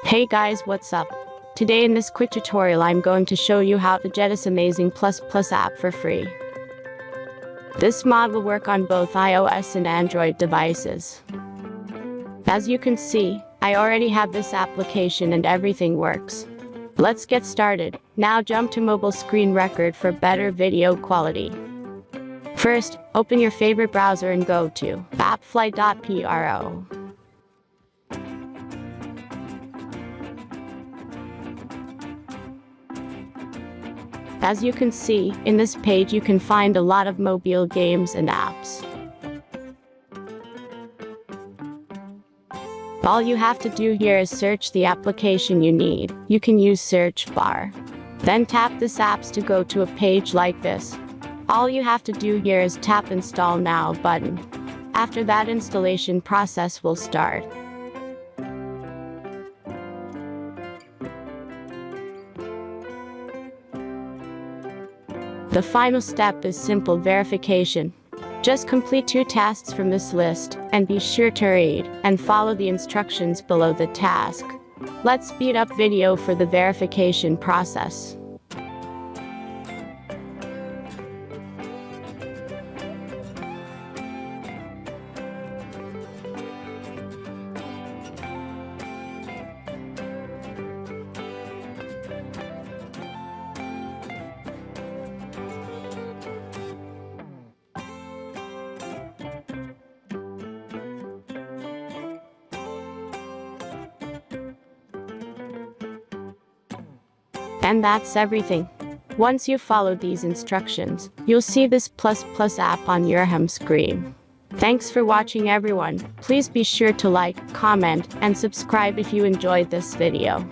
Hey guys, what's up? Today in this quick tutorial I'm going to show you how to get this amazing ++ app for free. This mod will work on both iOS and Android devices. As you can see, I already have this application and everything works. Let's get started. Now jump to mobile screen record for better video quality. First, open your favorite browser and go to appflight.pro. As you can see, in this page you can find a lot of mobile games and apps. All you have to do here is search the application you need. You can use search bar. Then tap this apps to go to a page like this. All you have to do here is tap Install Now button. After that, installation process will start. The final step is simple verification. Just complete 2 tasks from this list, and be sure to read and follow the instructions below the task. Let's speed up video for the verification process. And that's everything. Once you follow these instructions, you'll see this ++ app on your home screen. Thanks for watching everyone. Please be sure to like, comment, and subscribe if you enjoyed this video.